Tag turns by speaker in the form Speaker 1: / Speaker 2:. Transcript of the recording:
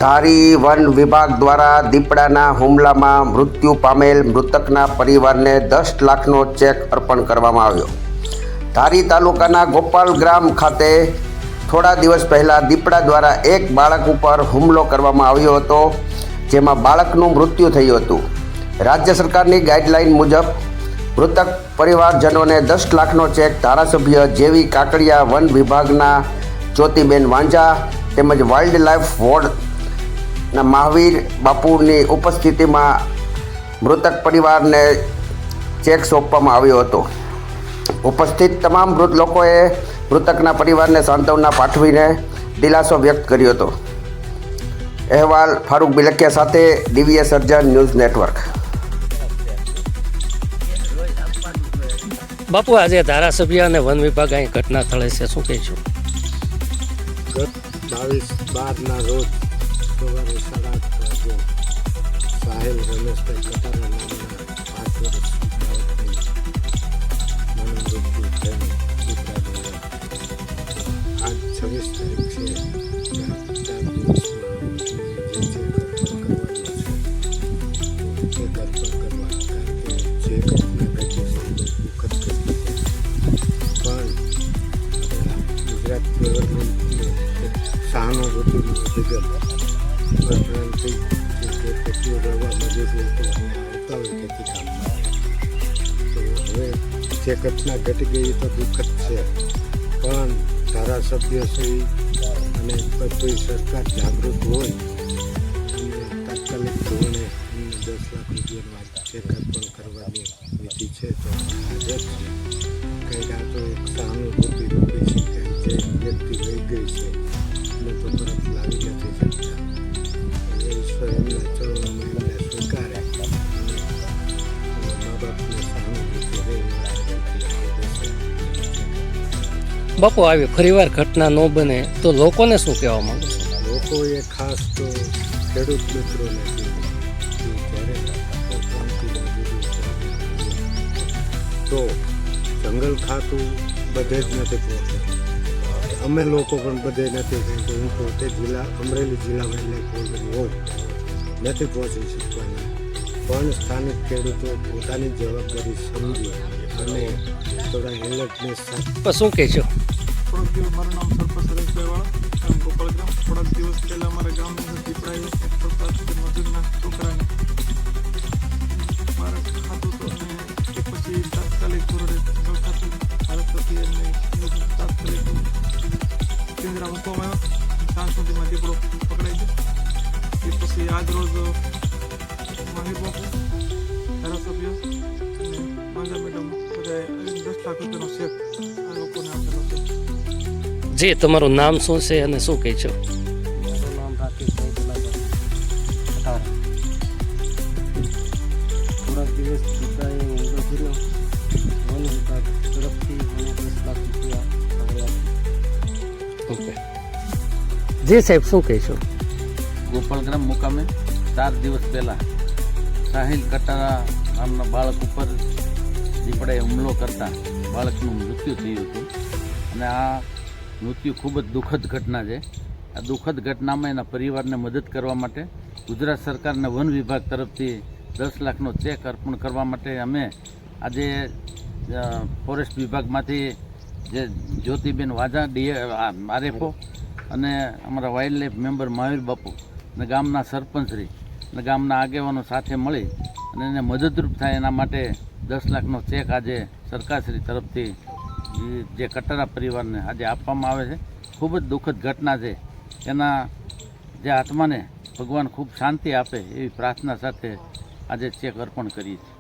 Speaker 1: ધારી one વિભાગ દ્વારા દીપડાના હુમલામાં મૃત્યુ પામેલ મૃતકના પરિવારને 10 લાખનો ચેક અર્પણ કરવામાં આવ્યો. ધારી તાલુકાના ગોપાલ ગ્રામ ખાતે થોડા દિવસ પહેલાં દીપડા દ્વારા એક બાળક ઉપર હુમલો કરવામાં આવ્યો હતો, જેમાં બાળકનું મૃત્યુ થયું હતું. રાજ્ય સરકારની ગાઈડલાઈન મુજબ મૃતક પરિવારજનોને 10 લાખનો ચેક ધારાસભ્ય જેવી કાકડિયા, વન વિભાગના જ્યોતિબેન વાંઝા તેમજ વાઇલ્ડ લાઇફ વોર્ડના મહાવીર બાપુની ઉપસ્થિતિમાં મૃતક પરિવારને ચેક સોંપવામાં આવ્યો હતો. ઉપસ્થિત તમામ મૃત લોકોએ મૃતકના પરિવારને સાંત્વના પાઠવીને દિલાસો વ્યક્ત કર્યો હતો. અહેવાલ ફારૂક બિલકિયા સાથે દિવ્ય સર્જન ન્યૂઝ નેટવર્ક.
Speaker 2: બાપુ, આજે ધારાસભ્ય અને વન વિભાગ અહીં ઘટના સ્થળે છે, શું કહીશું?
Speaker 3: ગત 22/12ના રોજ સવારે 8:30 વાગે સાહેલ રમેશભાઈ કટારા નામના 5 વર્ષની બાળકની મૃત્યુ થયેલ દીપડા દ્વારા. આજ 26 તારીખ છે, 4 દિવસમાં જે ચેક અર્પણ કરવા કારણ કે જે ઘટના ઘટી છે દુઃખદ ઘટના છે, પણ ગુજરાત ગવર્મેન્ટને સહાનુભૂતિનું અભિગમ વર્તમાનથી જે પતિઓ રહેવા મજૂર લોકો આવતા હોય તેથી કામમાં તો હવે જે ઘટના ઘટી ગઈ તો દુઃખદ છે, પણ ધારાસભ્યશ્રી અને બધી સરકાર જાગૃત હોય અને તાત્કાલિક ધોરણે 10 લાખ રૂપિયાનો ચેક અર્પણ કરવાની વિધિ છે. તો આજે જ કંઈક આ તો એક સહાનુભૂતિ રૂપી છે કે જે વ્યક્તિ લઈ ગઈ છે એને તો પરત લાવી નથી શકતા. હવે ઈશ્વર એમના ચરણોમાં એમને સ્વીકારે અને મા બાપને સહાનુભૂતિ રહે
Speaker 2: બાપુ, આવી ફરીવાર ઘટના ન બને તો લોકોને શું કહેવા માંગુ છો?
Speaker 3: લોકોએ ખાસ તો ખેડૂત મિત્રોને કીધું કે જ્યારે ક્રાંતિ તો જંગલ ખાતું બધે જ નથી પહોંચતું. અમે લોકો પણ બધે નથી, કારણ કે હું પોતે અમરેલી જિલ્લા વાઇલ્ડ લાઇફ હોઉં, નથી પહોંચી શકવાના. પણ સ્થાનિક ખેડૂતો પોતાની જવાબદારી સમજી અને થોડા એલર્ટનેસ સાથે.
Speaker 2: શું કહેશો?
Speaker 4: થોડાક દિવસ, મારું નામ સરપંચ હરેશભાઈ વાળા, ગામ ગોપાલ ગ્રામ. થોડાક દિવસ પહેલાં અમારા ગામની અંદર દીપડાએ મજૂરના છોકરાને મારા ખાતું તો અને એ પછી તાત્કાલિક ધોરણે જંગલ ખાતું ભારત પ્રતિ એમને તાત્કાલિક કેન્દ્ર મૂકવામાં આવ્યો. સાંજ સુધીમાં દીપડો પકડાઈ ગયો. એ પછી આજ રોજ મહાવીર બાપુ, ધારાસભ્ય અને વાંઝા મેડમ બધાએ 10 લાખ રૂપિયાનો ચેક આ લોકોને આપેલો છે.
Speaker 2: જી, તમારું નામ શું છે અને શું કહીશો?
Speaker 5: મારું નામ રાકેશભાઈ દલાભાઈ કટારા. થોડાક દિવસ દીપડાએ હુમલો કર્યો. વન વિભાગ તરફથી મને 10 લાખ રૂપિયા આવ્યા.
Speaker 2: ઓકે. જી સાહેબ, શું કહીશો?
Speaker 6: ગોપાલગ્રામ મુકામે 4 દિવસ પહેલાં સાહિલ કટારા નામના બાળક ઉપર દીપડાએ હુમલો કરતા બાળકનું મૃત્યુ થયું હતું. અને આ મૃત્યુ ખૂબ જ દુઃખદ ઘટના છે. આ દુઃખદ ઘટનામાં એના પરિવારને મદદ કરવા માટે ગુજરાત સરકારના વન વિભાગ તરફથી 10 લાખનો ચેક અર્પણ કરવા માટે અમે આજે ફોરેસ્ટ વિભાગમાંથી જે જ્યોતિબેન વાંઝા આરએફઓ અને અમારા વાઇલ્ડ લાઇફ મેમ્બર મહાવીર બાપુ અને ગામના સરપંચશ્રી અને ગામના આગેવાનો સાથે મળી અને એને મદદરૂપ થાય એના માટે 10 લાખનો ચેક આજે સરકારશ્રી તરફથી જે કટારા પરિવારને આજે આપવામાં આવે છે. ખૂબ જ દુઃખદ ઘટના છે. એના જે આત્માને ભગવાન ખૂબ શાંતિ આપે એવી પ્રાર્થના સાથે આજે ચેક અર્પણ કરીએ છીએ.